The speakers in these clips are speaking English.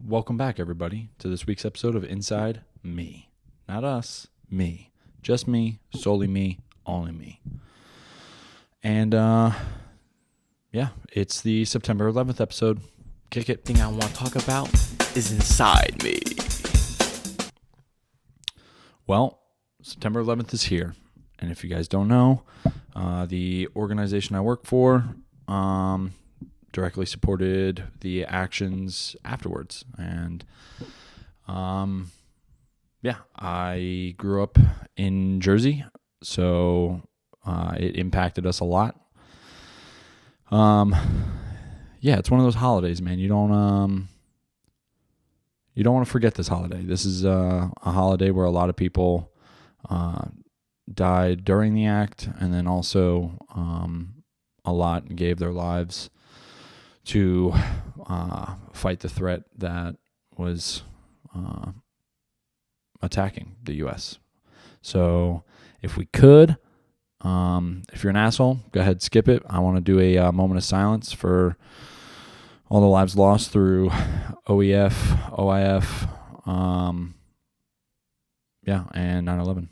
Welcome back, everybody, to this week's episode of Inside Me. Not us, me. Just me, solely me, only me. And, it's the September 11th episode. Kick it. Thing I want to talk about is inside me. Well, September 11th is here. And if you guys don't know, the organization I work for directly supported the actions afterwards. And, I grew up in Jersey, so it impacted us a lot. It's one of those holidays, man. You don't want to forget this holiday. This is a holiday where a lot of people died during the act, and then also a lot gave their lives to fight the threat that was attacking the U.S. So if we could, if you're an asshole, go ahead, skip it. I want to do a moment of silence for all the lives lost through OEF, OIF, and 9/11.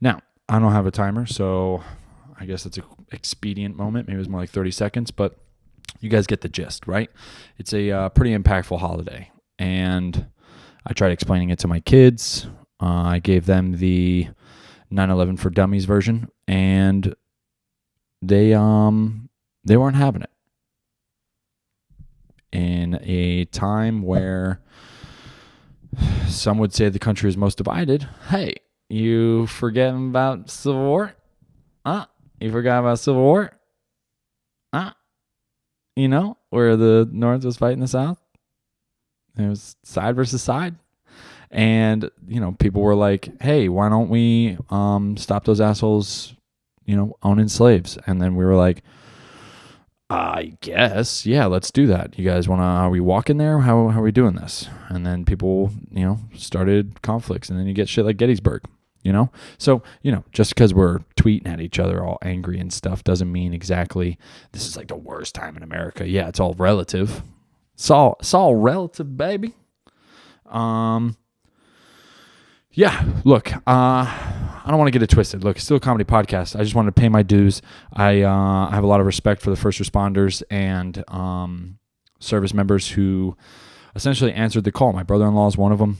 Now, I don't have a timer, so I guess it's an expedient moment. Maybe it was more like 30 seconds, but you guys get the gist, right? It's a pretty impactful holiday, and I tried explaining it to my kids. I gave them the 9/11 for Dummies version, and they weren't having it. In a time where some would say the country is most divided, hey, you forgetting about Civil War? You forgot about Civil War? Where the North was fighting the South? It was side versus side. And, people were like, hey, why don't we stop those assholes, owning slaves? And then we were like, I guess, yeah, let's do that. You guys are we walking there? How are we doing this? And then people, started conflicts, and then you get shit like Gettysburg, So, just because we're tweeting at each other all angry and stuff doesn't mean exactly this is like the worst time in America. Yeah, it's all relative. It's all relative, baby. Look, I don't want to get it twisted. Look, it's still a comedy podcast. I just wanted to pay my dues. I have a lot of respect for the first responders and service members who essentially answered the call. My brother-in-law is one of them.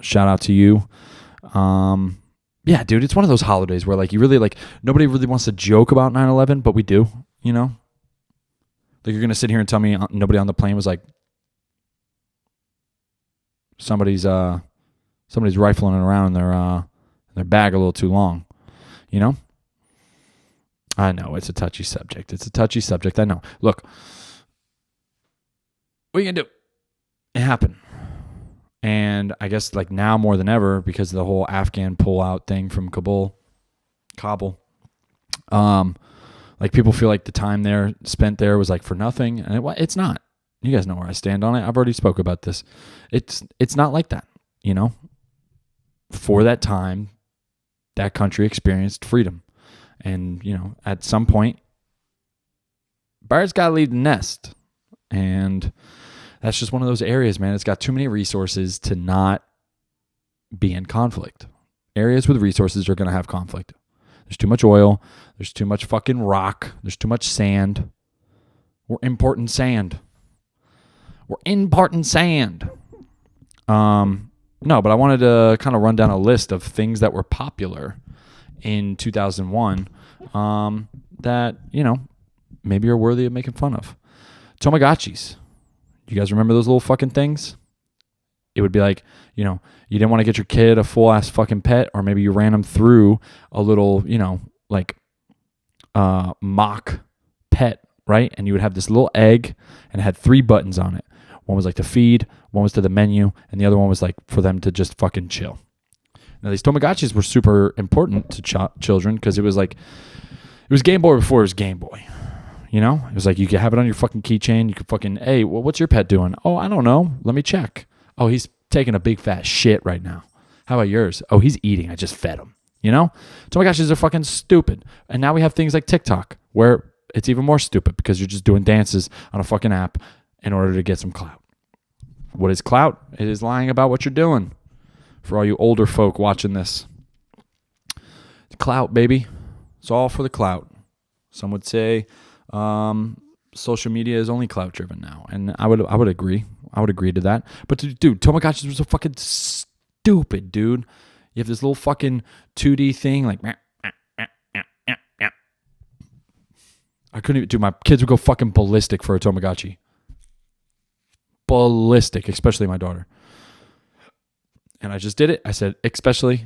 Shout out to you. Dude, it's one of those holidays where you really nobody really wants to joke about 9/11, but we do, Like you're going to sit here and tell me nobody on the plane was like, somebody's rifling around in their bag a little too long, I know it's a touchy subject. I know. Look, what are you gonna do? It happened, and I guess now more than ever because of the whole Afghan pullout thing from Kabul. People feel like the time spent there was for nothing, and it's not. You guys know where I stand on it. I've already spoke about this. It's not like that, For that time, that country experienced freedom. And, at some point, birds got to leave the nest. And that's just one of those areas, man. It's got too many resources to not be in conflict. Areas with resources are going to have conflict. There's too much oil. There's too much fucking rock. There's too much sand. We're importing sand. No, but I wanted to kind of run down a list of things that were popular in 2001 that, maybe are worthy of making fun of. Tamagotchis. You guys remember those little fucking things? It would be you didn't want to get your kid a full-ass fucking pet, or maybe you ran them through a little, mock pet, right? And you would have this little egg and it had 3 buttons on it. One was like to feed, one was to the menu, and the other one was like for them to just fucking chill. Now these Tamagotchis were super important to children because it was Game Boy before it was Game Boy. You know, it was like you could have it on your fucking keychain. You could fucking, hey, well, what's your pet doing? Oh, I don't know. Let me check. Oh, he's taking a big fat shit right now. How about yours? Oh, he's eating. I just fed him. You know? Tamagotchis are fucking stupid. And now we have things like TikTok where it's even more stupid because you're just doing dances on a fucking app in order to get some clout. What is clout? It is lying about what you're doing. For all you older folk watching this. Clout, baby. It's all for the clout. Some would say social media is only clout driven now. And I would agree. I would agree to that. But dude, Tamagotchis was so fucking stupid, dude. You have this little fucking 2D thing like I couldn't even, dude, my kids would go fucking ballistic for a Tamagotchi. Ballistic, especially my daughter. And I just did it. I said, especially.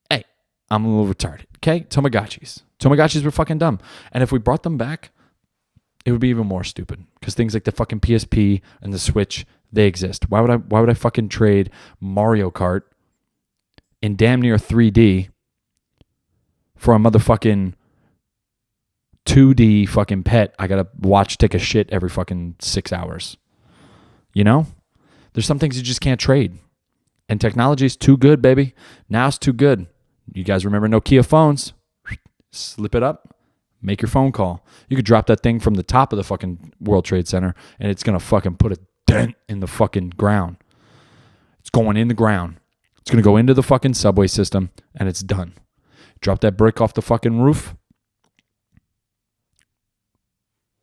Hey, I'm a little retarded. Okay? Tamagotchis. Tamagotchis were fucking dumb. And if we brought them back, it would be even more stupid. Because things like the fucking PSP and the Switch, they exist. Why would I fucking trade Mario Kart in damn near 3D for a motherfucking 2D fucking pet I gotta watch take a shit every fucking 6 hours? You know? There's some things you just can't trade. And technology's too good, baby. Now it's too good. You guys remember Nokia phones? Slip it up. Make your phone call. You could drop that thing from the top of the fucking World Trade Center and it's going to fucking put a dent in the fucking ground. It's going in the ground. It's going to go into the fucking subway system and it's done. Drop that brick off the fucking roof.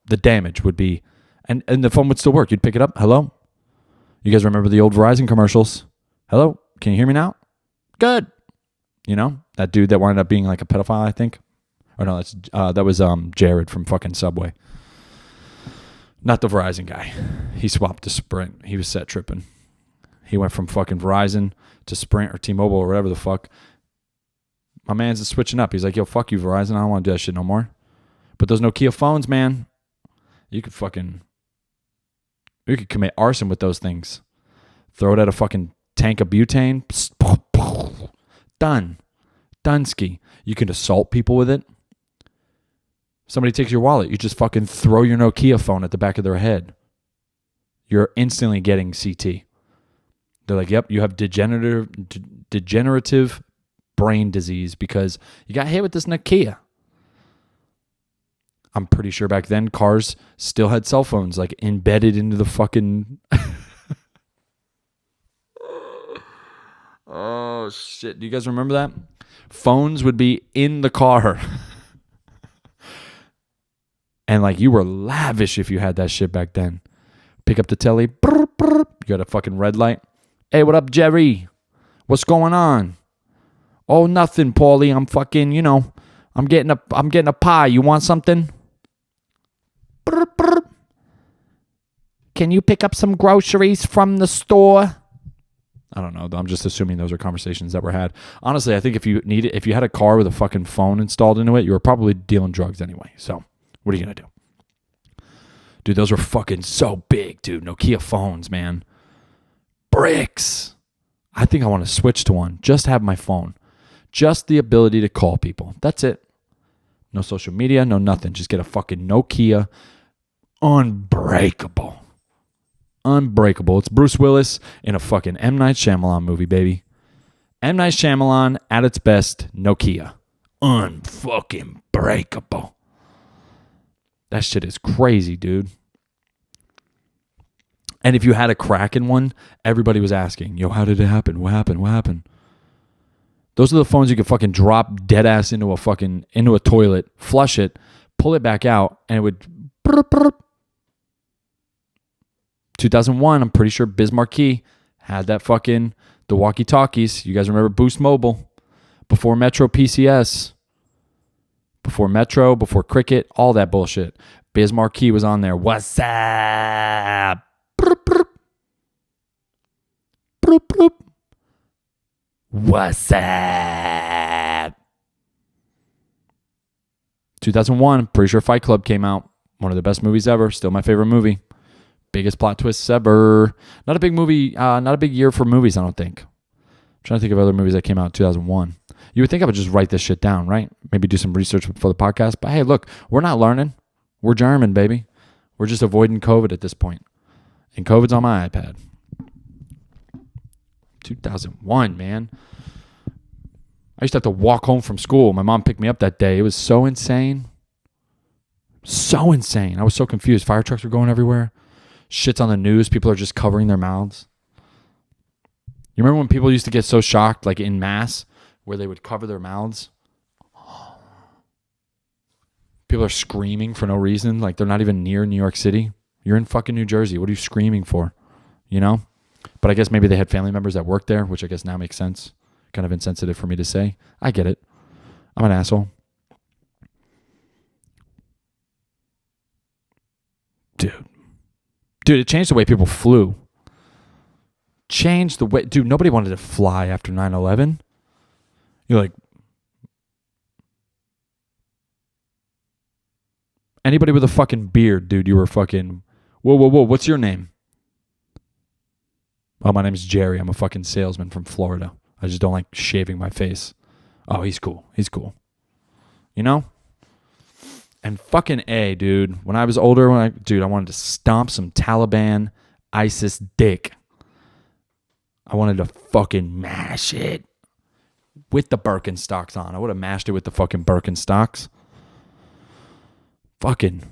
The damage would be, and the phone would still work. You'd pick it up. Hello? You guys remember the old Verizon commercials? Hello? Can you hear me now? Good. You know, that dude that wound up being like a pedophile, I think. Or no, that was Jared from fucking Subway. Not the Verizon guy. He swapped to Sprint. He was set tripping. He went from fucking Verizon to Sprint or T-Mobile or whatever the fuck. My man's just switching up. He's like, yo, fuck you, Verizon. I don't want to do that shit no more. But those Nokia phones, man, you could commit arson with those things. Throw it at a fucking tank of butane. Done. Dunsky. You can assault people with it. Somebody takes your wallet. You just fucking throw your Nokia phone at the back of their head. You're instantly getting CT. They're like, yep, you have degenerative brain disease because you got hit with this Nokia. I'm pretty sure back then cars still had cell phones like embedded into the fucking... Oh, shit. Do you guys remember that? Phones would be in the car. And like you were lavish if you had that shit back then. Pick up the telly. Brr, brr. You got a fucking red light. Hey, what up, Jerry? What's going on? Oh, nothing, Paulie. I'm fucking, you know, I'm getting a pie. You want something? Brr, brr. Can you pick up some groceries from the store? I don't know. I'm just assuming those are conversations that were had. Honestly, I think if you had a car with a fucking phone installed into it, you were probably dealing drugs anyway. So what are you going to do? Dude, those were fucking so big, dude. Nokia phones, man. Bricks. I think I want to switch to one. Just have my phone. Just the ability to call people. That's it. No social media, no nothing. Just get a fucking Nokia. Unbreakable. Unbreakable. It's Bruce Willis in a fucking M. Night Shyamalan movie, baby. M. Night Shyamalan at its best, Nokia. Unfucking breakable. That shit is crazy, dude. And if you had a crack in one, everybody was asking, yo, how did it happen? What happened? What happened? Those are the phones you could fucking drop dead ass into a toilet, flush it, pull it back out, and it would... 2001, I'm pretty sure Biz Marquee had that fucking, the walkie-talkies. You guys remember Boost Mobile? Before Metro PCS. Before Metro, before Cricket, all that bullshit. Biz Marquee was on there. What's up? Broop, broop. Broop, broop. What's up? 2001, pretty sure Fight Club came out. One of the best movies ever. Still my favorite movie. biggest plot twists ever. Not a big movie, not a big year for movies, I don't think. I'm trying to think of other movies that came out in 2001. You would think I would just write this shit down, right? Maybe do some research before the podcast. But hey, look, we're not learning. We're German, baby. We're just avoiding COVID at this point. And COVID's on my iPad. 2001, man. I used to have to walk home from school. My mom picked me up that day. It was so insane. So insane. I was so confused. Fire trucks were going everywhere. Shit's on the news. People are just covering their mouths. You remember when people used to get so shocked, like in mass, where they would cover their mouths? People are screaming for no reason. Like they're not even near New York City. You're in fucking New Jersey. What are you screaming for? You know? But I guess maybe they had family members that worked there, which I guess now makes sense. Kind of insensitive for me to say. I get it. I'm an asshole. Dude, it changed the way people flew. Changed the way... Dude, nobody wanted to fly after 9/11. You're like... Anybody with a fucking beard, dude, you were fucking... Whoa, what's your name? Oh, my name's Jerry. I'm a fucking salesman from Florida. I just don't like shaving my face. Oh, he's cool. You know? And fucking A, dude. When I was older, I wanted to stomp some Taliban ISIS dick. I wanted to fucking mash it with the Birkenstocks on. I would have mashed it with the fucking Birkenstocks. Fucking,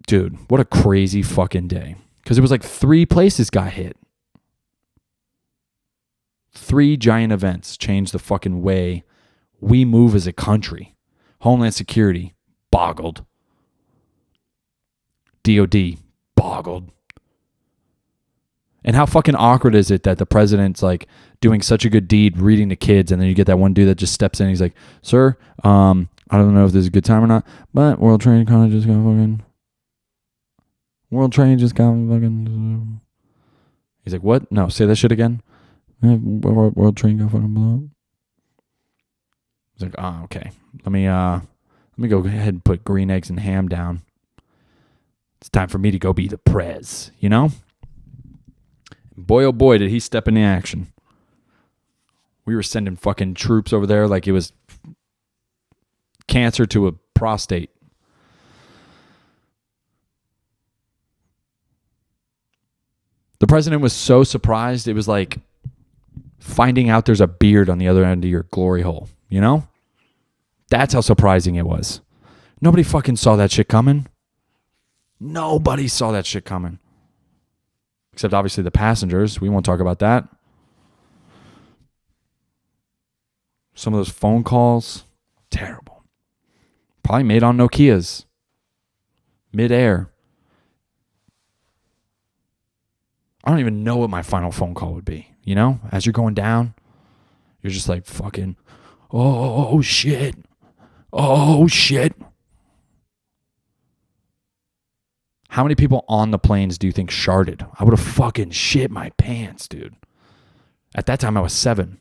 dude, what a crazy fucking day. Because it was like 3 places got hit. 3 giant events changed the fucking way we move as a country. Homeland Security, boggled. DOD, boggled. And how fucking awkward is it that the president's like doing such a good deed reading to kids, and then you get that one dude that just steps in and he's like, sir, I don't know if this is a good time or not, but World Trade kind of just got fucking... He's like, what? No, say that shit again. World Trade got fucking blown up. He's like, oh, okay. Let me go ahead and put green eggs and ham down. It's time for me to go be the prez, you know? Boy, oh boy, did he step into action. We were sending fucking troops over there like it was cancer to a prostate. The president was so surprised, it was like finding out there's a beard on the other end of your glory hole, you know? That's how surprising it was. Nobody fucking saw that shit coming. Nobody saw that shit coming. Except obviously the passengers. We won't talk about that. Some of those phone calls, terrible. Probably made on Nokias. Mid-air. I don't even know what my final phone call would be. You know? As you're going down, you're just like fucking, oh shit. Oh shit. How many people on the planes do you think sharted? I would have fucking shit my pants, dude. At that time, I was 7.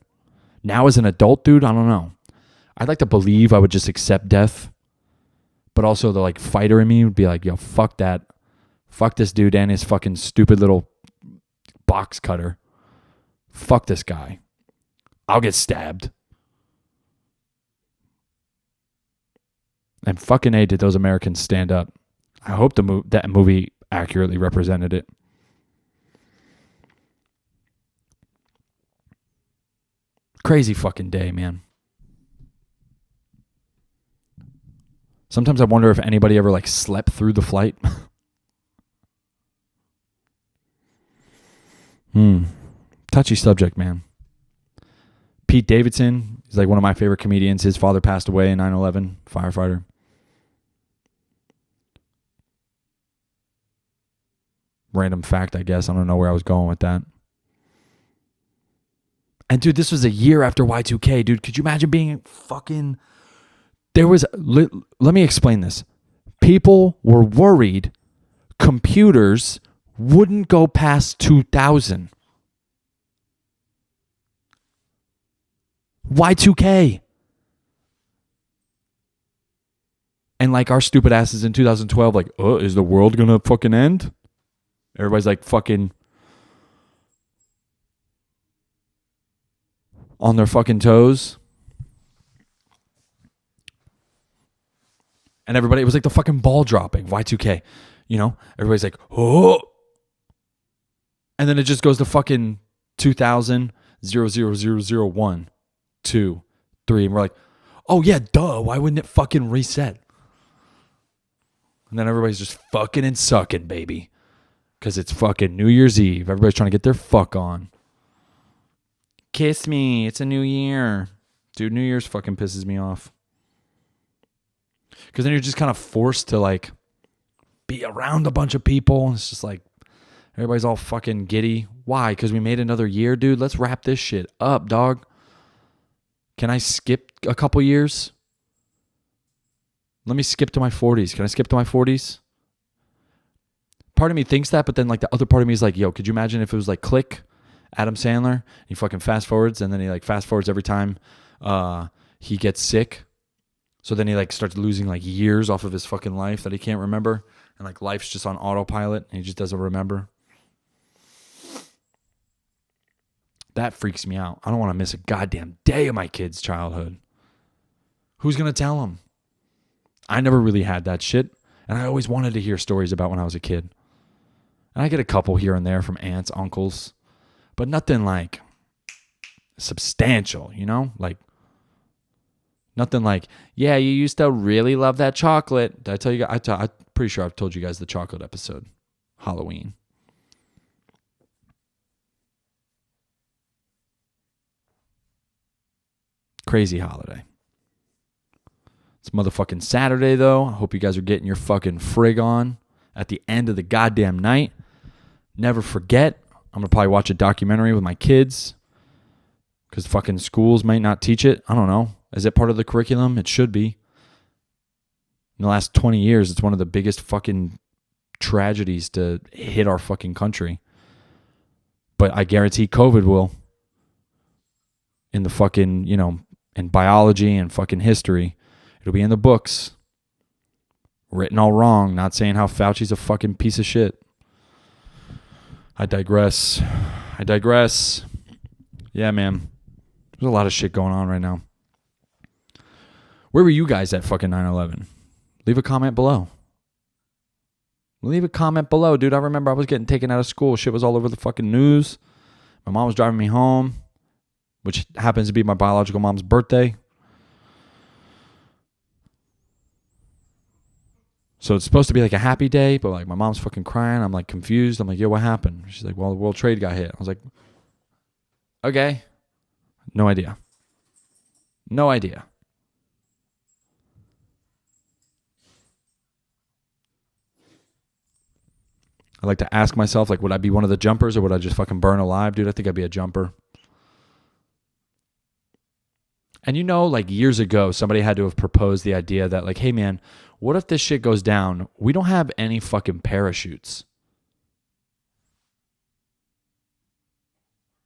Now as an adult, dude, I don't know. I'd like to believe I would just accept death. But also the like fighter in me would be like, yo, fuck that. Fuck this dude and his fucking stupid little box cutter. Fuck this guy. I'll get stabbed. And fucking A, did those Americans stand up. I hope that movie accurately represented it. Crazy fucking day, man. Sometimes I wonder if anybody ever like slept through the flight. Touchy subject, man. Pete Davidson is like one of my favorite comedians. His father passed away in 9/11, firefighter. Random fact, I guess. I don't know where I was going with that. And dude, this was a year after Y2K, dude. Could you imagine being fucking... Let me explain this. People were worried computers wouldn't go past 2000. Y2K. And like our stupid asses in 2012, like, is the world gonna fucking end? Everybody's like fucking on their fucking toes. And everybody, it was like the fucking ball dropping, Y2K. You know, everybody's like, oh. And then it just goes to fucking 2000, 00001, 2, 3. And we're like, oh yeah, duh. Why wouldn't it fucking reset? And then everybody's just fucking and sucking, baby. Because it's fucking New Year's Eve. Everybody's trying to get their fuck on. Kiss me. It's a new year. Dude, New Year's fucking pisses me off. Because then you're just kind of forced to like be around a bunch of people. It's just like everybody's all fucking giddy. Why? Because we made another year, dude. Let's wrap this shit up, dog. Can I skip a couple years? Let me skip to my 40s. Can I skip to my 40s? Part of me thinks that, but then like the other part of me is like, yo, could you imagine if it was like Click, Adam Sandler, he fucking fast forwards, and then he like fast forwards every time he gets sick. So then he like starts losing like years off of his fucking life that he can't remember. And like life's just on autopilot and he just doesn't remember. That freaks me out. I don't want to miss a goddamn day of my kid's childhood. Who's going to tell them? I never really had that shit. And I always wanted to hear stories about when I was a kid. And I get a couple here and there from aunts, uncles. But nothing like substantial, you know? Like, nothing like, yeah, you used to really love that chocolate. Did I tell you guys? I'm pretty sure I've told you guys the chocolate episode. Halloween. Crazy holiday. It's motherfucking Saturday, though. I hope you guys are getting your fucking frig on at the end of the goddamn night. Never forget, I'm going to probably watch a documentary with my kids because fucking schools might not teach it. I don't know. Is it part of the curriculum? It should be. In the last 20 years, it's one of the biggest fucking tragedies to hit our fucking country. But I guarantee COVID will. In the fucking, you know, in biology and fucking history. It'll be in the books. Written all wrong. Not saying how Fauci's a fucking piece of shit. I digress. Yeah, man. There's a lot of shit going on right now. Where were you guys at fucking 9/11? Leave a comment below. Dude. I remember I was getting taken out of school. Shit was all over the fucking news. My mom was driving me home, which happens to be my biological mom's birthday. So it's supposed to be like a happy day, but like my mom's fucking crying. I'm like confused. I'm like, yo, what happened? She's like, well, the World Trade got hit. I was like, okay. No idea. I like to ask myself, like, would I be one of the jumpers or would I just fucking burn alive? Dude, I think I'd be a jumper. And you know, like years ago, somebody had to have proposed the idea that like, hey man, what if this shit goes down? We don't have any fucking parachutes.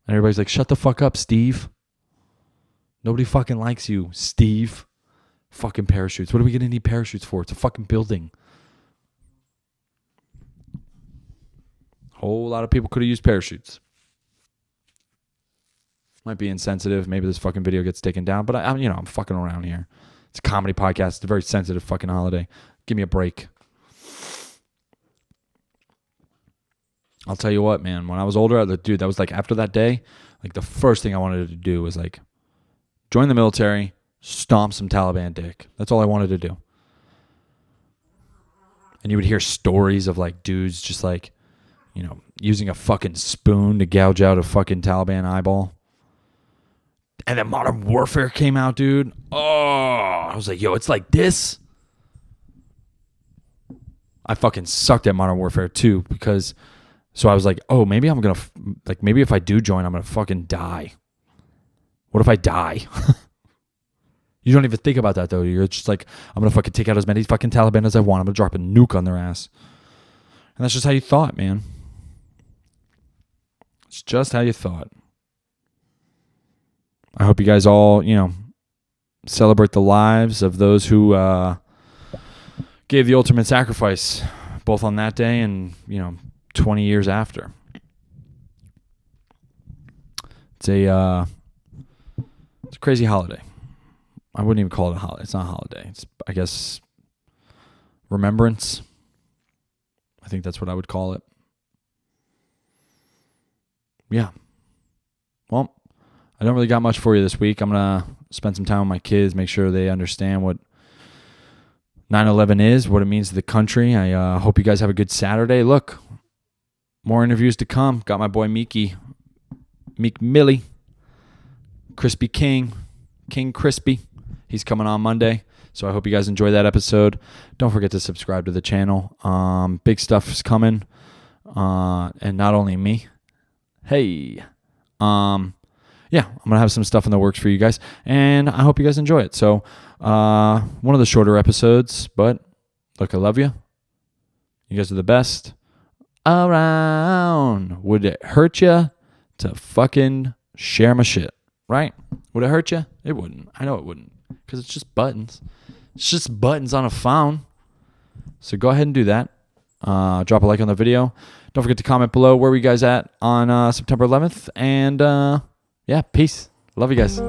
And everybody's like, shut the fuck up, Steve. Nobody fucking likes you, Steve. Fucking parachutes. What are we going to need parachutes for? It's a fucking building. Whole lot of people could have used parachutes. Might be insensitive. Maybe this fucking video gets taken down, but I'm fucking around here. It's a comedy podcast. It's a very sensitive fucking holiday. Give me a break. I'll tell you what, man. When I was older, dude, that was like after that day, like the first thing I wanted to do was like join the military, stomp some Taliban dick. That's all I wanted to do. And you would hear stories of like dudes just like, you know, using a fucking spoon to gouge out a fucking Taliban eyeball. And then Modern Warfare came out, dude. Oh, I was like, yo, it's like this. I fucking sucked at Modern Warfare 2 because, so I was like, oh, maybe I'm going to, like, maybe if I do join, I'm going to fucking die. What if I die? You don't even think about that, though. You're just like, I'm going to fucking take out as many fucking Taliban as I want. I'm going to drop a nuke on their ass. And that's just how you thought, man. It's just how you thought. I hope you guys all, you know, celebrate the lives of those who gave the ultimate sacrifice, both on that day and, you know, 20 years after. It's a crazy holiday. I wouldn't even call it a holiday. It's not a holiday. It's, I guess, remembrance. I think that's what I would call it. Yeah. Well, I don't really got much for you this week. I'm going to spend some time with my kids, make sure they understand what 9/11 is, what it means to the country. I hope you guys have a good Saturday. Look, more interviews to come. Got my boy Meek Millie, Crispy King Crispy. He's coming on Monday, so I hope you guys enjoy that episode. Don't forget to subscribe to the channel. Big stuff's coming, and not only me. Hey, yeah, I'm gonna have some stuff in the works for you guys, and I hope you guys enjoy it. So, one of the shorter episodes, but look, I love you. You guys are the best around. Would it hurt you to fucking share my shit? Right? Would it hurt you? It wouldn't. I know it wouldn't. Because it's just buttons. It's just buttons on a phone. So go ahead and do that. Drop a like on the video. Don't forget to comment below where were you guys at on September 11th. And yeah, peace. Love you guys.